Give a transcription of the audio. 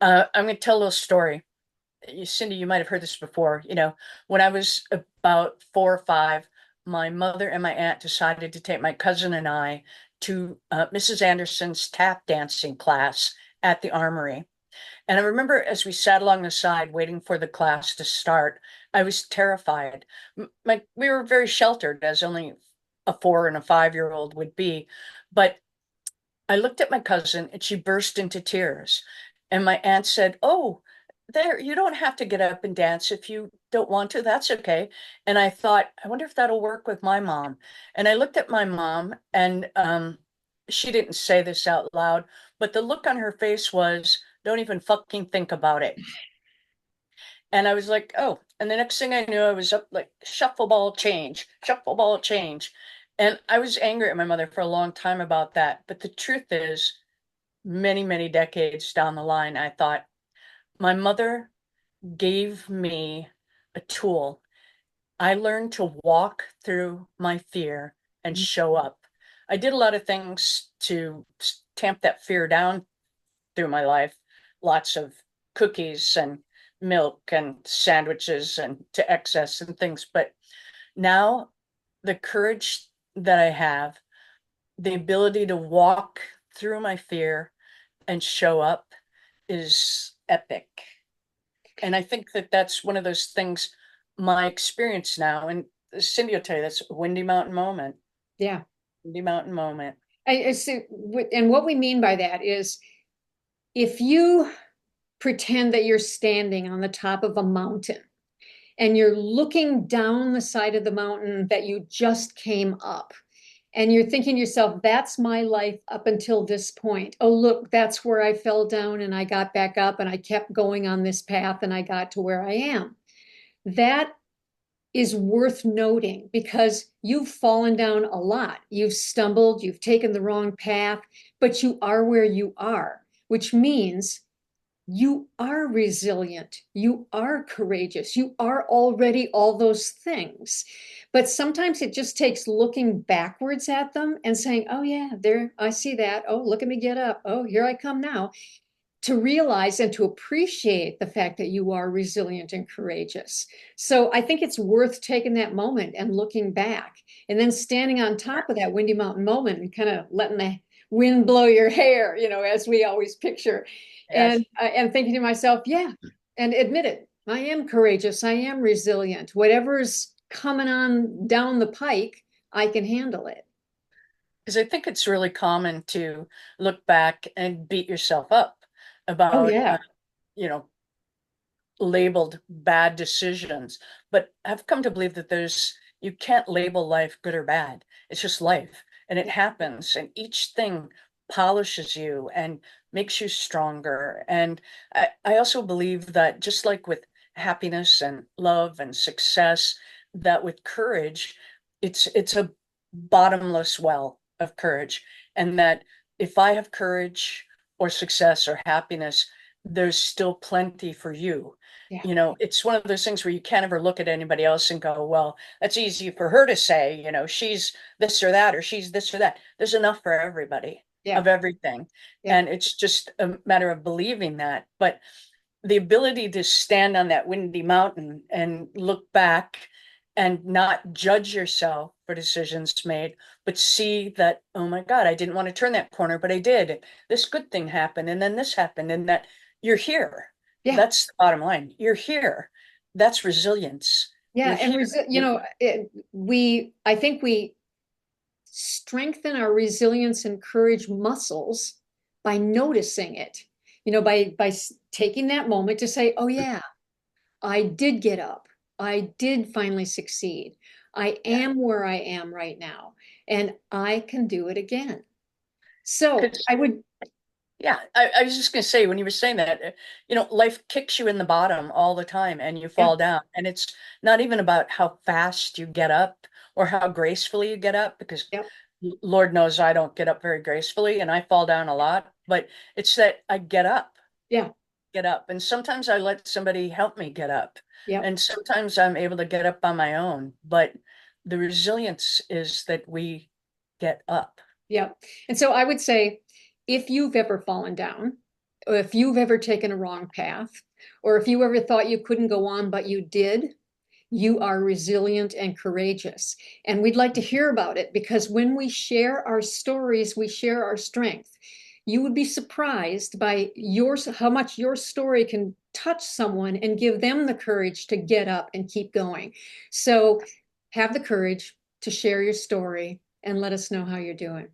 I'm going to tell a little story. Cindy, you might have heard this before. When I was about 4 or 5, my mother and my aunt decided to take my cousin and I to Mrs. Anderson's tap dancing class at the Armory. And I remember as we sat along the side waiting for the class to start, I was terrified. We were very sheltered, as only a 4 and a 5-year-old would be. But I looked at my cousin and she burst into tears. And my aunt said, "Oh, there, you don't have to get up and dance if you don't want to. That's okay." And I thought, I wonder if that'll work with my mom. And I looked at my mom and she didn't say this out loud, but the look on her face was, "Don't even fucking think about it." And I was like, "Oh." And the next thing I knew, I was up like shuffle ball change, shuffle ball change. And I was angry at my mother for a long time about that. But the truth is, many, many decades down the line, I thought my mother gave me a tool. I learned to walk through my fear and show up. I did a lot of things to tamp that fear down through my life, lots of cookies and milk and sandwiches and to excess and things. But now the courage that I have, the ability to walk through my fear and show up is epic. And I think that that's one of those things, my experience now, and Cindy will tell you that's a Windy Mountain moment. Yeah. Windy Mountain moment. I see. And what we mean by that is if you pretend that you're standing on the top of a mountain and you're looking down the side of the mountain that you just came up, and you're thinking to yourself, that's my life up until this point. Oh, look, that's where I fell down and I got back up and I kept going on this path and I got to where I am. That is worth noting because you've fallen down a lot. You've stumbled, you've taken the wrong path, but you are where you are, which means you are resilient, you are courageous, you are already all those things. But sometimes it just takes looking backwards at them and saying, oh, yeah, there, I see that. Oh, look at me get up. Oh, here I come now, to realize and to appreciate the fact that you are resilient and courageous. So I think it's worth taking that moment and looking back and then standing on top of that Windy Mountain moment and kind of letting the wind blow your hair, as we always picture, Yes. and thinking to myself, yeah, and admit it. I am courageous. I am resilient. Whatever's coming on down the pike, I can handle it. Because I think it's really common to look back and beat yourself up Oh, about, yeah. you know, labeled bad decisions. But I've come to believe that you can't label life good or bad. It's just life and it happens. And each thing polishes you and makes you stronger. And I also believe that just like with happiness and love and success, that with courage, it's a bottomless well of courage. And that if I have courage or success or happiness, there's still plenty for you. Yeah. It's one of those things where you can't ever look at anybody else and go, well, that's easy for her to say, she's this or that, or she's this or that. There's enough for everybody Yeah. of everything. Yeah. And it's just a matter of believing that. But the ability to stand on that windy mountain and look back and not judge yourself for decisions made, but see that, oh my God, I didn't want to turn that corner, but I did. This good thing happened, and then this happened, and that you're here. Yeah. That's the bottom line. You're here. That's resilience. Yeah. You're And, here. You're, I think we strengthen our resilience and courage muscles by noticing it, by taking that moment to say, oh, yeah, I did get up. I did finally succeed. I yeah. am where I am right now, and I can do it again. So 'Cause I would, Yeah, I was just going to say when you were saying that, life kicks you in the bottom all the time and you yeah, fall down. And it's not even about how fast you get up or how gracefully you get up, because yeah, Lord knows I don't get up very gracefully and I fall down a lot. But it's that I yeah, get up. And sometimes I let somebody help me get up. yeah, And sometimes I'm able to get up on my own. But the resilience is that we get up. yeah. And so I would say, if you've ever fallen down, if you've ever taken a wrong path, or if you ever thought you couldn't go on, but you did, you are resilient and courageous. And we'd like to hear about it, because when we share our stories, we share our strength. You would be surprised by how much your story can touch someone and give them the courage to get up and keep going. So have the courage to share your story and let us know how you're doing.